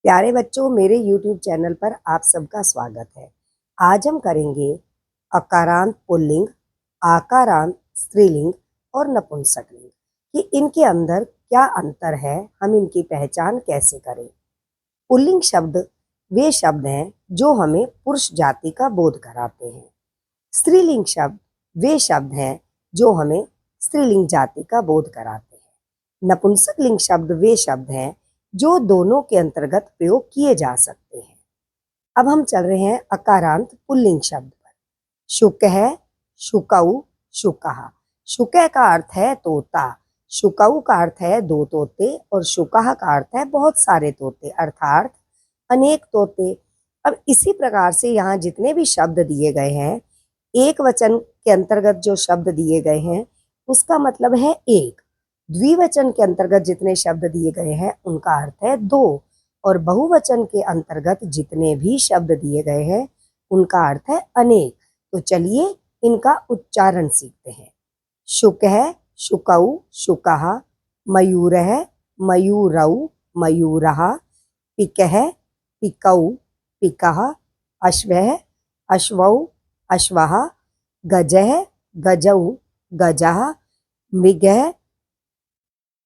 प्यारे बच्चों, मेरे YouTube चैनल पर आप सबका स्वागत है। आज हम करेंगे अकारांत पुल्लिंग, आकारांत स्त्रीलिंग और नपुंसकलिंग कि इनके अंदर क्या अंतर है, हम इनकी पहचान कैसे करें। पुल्लिंग शब्द वे शब्द हैं जो हमें पुरुष जाति का बोध कराते हैं। स्त्रीलिंग शब्द वे शब्द हैं जो हमें स्त्रीलिंग जाति का बोध कराते हैं। नपुंसकलिंग शब्द वे शब्द हैं जो दोनों के अंतर्गत प्रयोग किए जा सकते हैं। अब हम चल रहे हैं अकारांत पुल्लिंग शब्द पर। शुक है, शुकऊ, शुकहा। शुकह का अर्थ है तोता, शुकऊ का अर्थ है दो तोते और शुकहा का अर्थ है बहुत सारे तोते अर्थात अनेक तोते। अब इसी प्रकार से यहाँ जितने भी शब्द दिए गए हैं, एक वचन के अंतर्गत जो शब्द दिए गए हैं उसका मतलब है एक। द्विवचन के अंतर्गत जितने शब्द दिए गए हैं उनका अर्थ है दो, और बहुवचन के अंतर्गत जितने भी शब्द दिए गए हैं उनका अर्थ है अनेक। तो चलिए इनका उच्चारण सीखते हैं। शुक है, शुकऊ, शुकहा। मयूर है, मयूरऊ, मयूरहा। पिक है, पिकऊ, पिकहा। अश्व है, अश्वऊ, अश्वहा। गज है, गजऊ, गजहा। मृग है,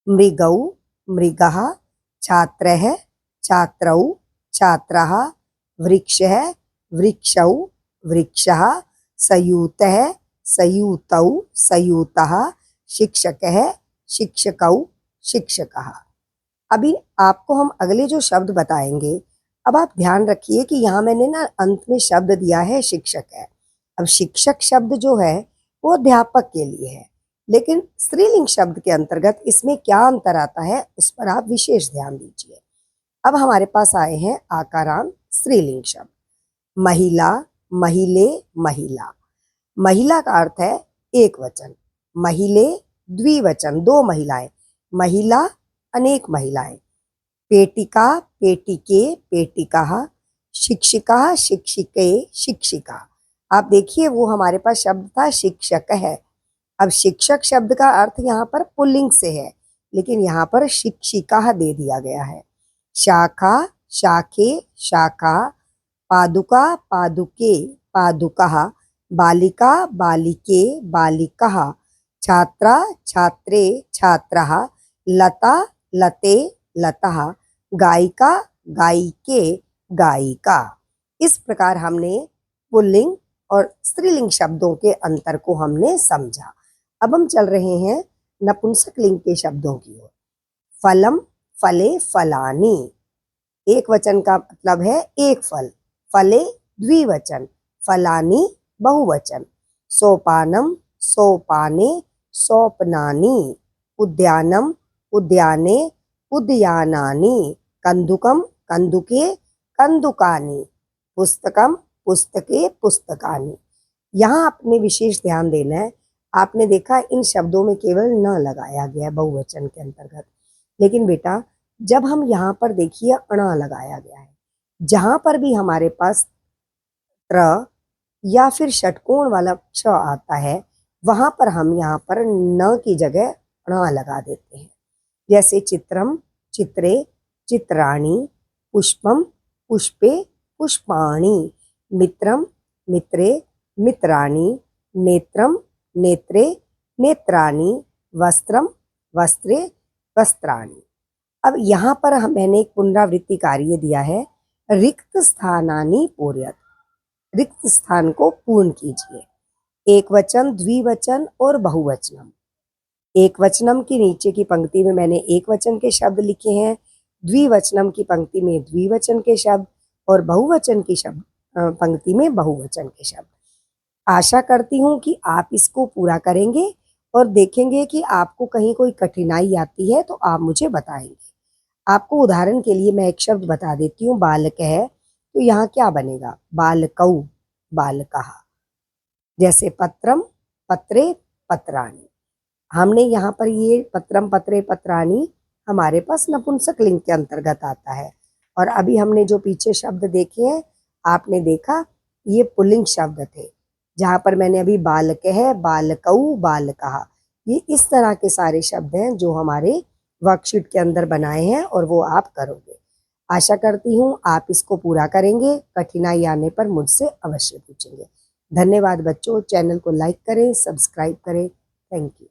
मृगऊ, मृगः। छात्र है, छात्रौ, छात्रः। वृक्ष है, वृक्षौ, वृक्षः। सयूत है, सयूतौ, सयूतः। शिक्षक है, शिक्षकौ, शिक्षकः। अभी आपको हम अगले जो शब्द बताएंगे, अब आप ध्यान रखिए कि यहाँ मैंने ना अंत में शब्द दिया है शिक्षक है। अब शिक्षक शब्द जो है वो अध्यापक के लिए है, लेकिन स्त्रीलिंग शब्द के अंतर्गत इसमें क्या अंतर आता है उस पर आप विशेष ध्यान दीजिए। अब हमारे पास आए हैं आकारांत स्त्रीलिंग शब्द। महिला, महिले, महिला। महिला का अर्थ है एक वचन, महिले द्विवचन दो महिलाएं, महिला अनेक महिलाएं। पेटिका, पेटिके, पेटिका। शिक्षिका, शिक्षिके, शिक्षिका। आप देखिए वो हमारे पास शब्द था शिक्षक है। अब शिक्षक शब्द का अर्थ यहाँ पर पुल्लिंग से है, लेकिन यहाँ पर शिक्षिका दे दिया गया है। शाखा, शाखे, शाखा। पादुका, पादुके, पादुकः। बालिका, बालिके, बालिकः। छात्रा, छात्रे, छात्रः। लता, लते, लतः। गायिका, गायिके, गायिका। इस प्रकार हमने पुल्लिंग और स्त्रीलिंग शब्दों के अंतर को हमने समझा। अब हम चल रहे हैं नपुंसकलिंग के शब्दों की ओर। फलम, फले, फलानी। एक वचन का मतलब है एक फल, फले द्विवचन, फलानी बहुवचन। सोपानम, सोपाने, सोपनानी। उद्यानम, उद्याने, उद्यानानि। कंदुकम, कंदुके, कंदुकानि। पुस्तकम, पुस्तके, पुस्तकानि। यहाँ आपने विशेष ध्यान देना है। आपने देखा इन शब्दों में केवल न लगाया गया है बहुवचन के अंतर्गत, लेकिन बेटा जब हम यहाँ पर देखिए अणा लगाया गया है, जहाँ पर भी हमारे पास त्र या फिर षटकोण वाला च आता है वहाँ पर हम यहाँ पर न की जगह अणा लगा देते हैं। जैसे चित्रम, चित्रे, चित्राणि। पुष्पम, पुष्पे, पुष्पाणि। मित्रम, मित्रे, मित्राणि। नेत्रम, नेत्रे, नेत्राणि। वस्त्रम, वस्त्रे, वस्त्राणि। अब यहाँ पर मैंने एक पुनरावृत्ति कार्य दिया है। रिक्त स्थानानि पूरयत, रिक्त स्थान को पूर्ण कीजिए। एक वचन, द्विवचन और बहुवचनम। एक वचनम की नीचे की पंक्ति में मैंने एक वचन के शब्द लिखे हैं, द्विवचनम की पंक्ति में द्विवचन के शब्द और बहुवचन की शब्द पंक्ति में बहुवचन के शब्द। आशा करती हूँ कि आप इसको पूरा करेंगे और देखेंगे कि आपको कहीं कोई कठिनाई आती है तो आप मुझे बताएंगे। आपको उदाहरण के लिए मैं एक शब्द बता देती हूँ। बालक है तो यहाँ क्या बनेगा? बालकऊ, बालकः। जैसे पत्रम, पत्रे, पत्राणि। हमने यहाँ पर ये पत्रम, पत्रे, पत्राणि हमारे पास नपुंसकलिंग के अंतर्गत आता है। और अभी हमने जो पीछे शब्द देखे हैं, आपने देखा ये पुल्लिंग शब्द थे। जहाँ पर मैंने अभी बालक है, बालकऊ, बालकः, ये इस तरह के सारे शब्द हैं जो हमारे वर्कशीट के अंदर बनाए हैं और वो आप करोगे। आशा करती हूँ आप इसको पूरा करेंगे। कठिनाई आने पर मुझसे अवश्य पूछेंगे। धन्यवाद बच्चों। चैनल को लाइक करें, सब्सक्राइब करें। Thank you.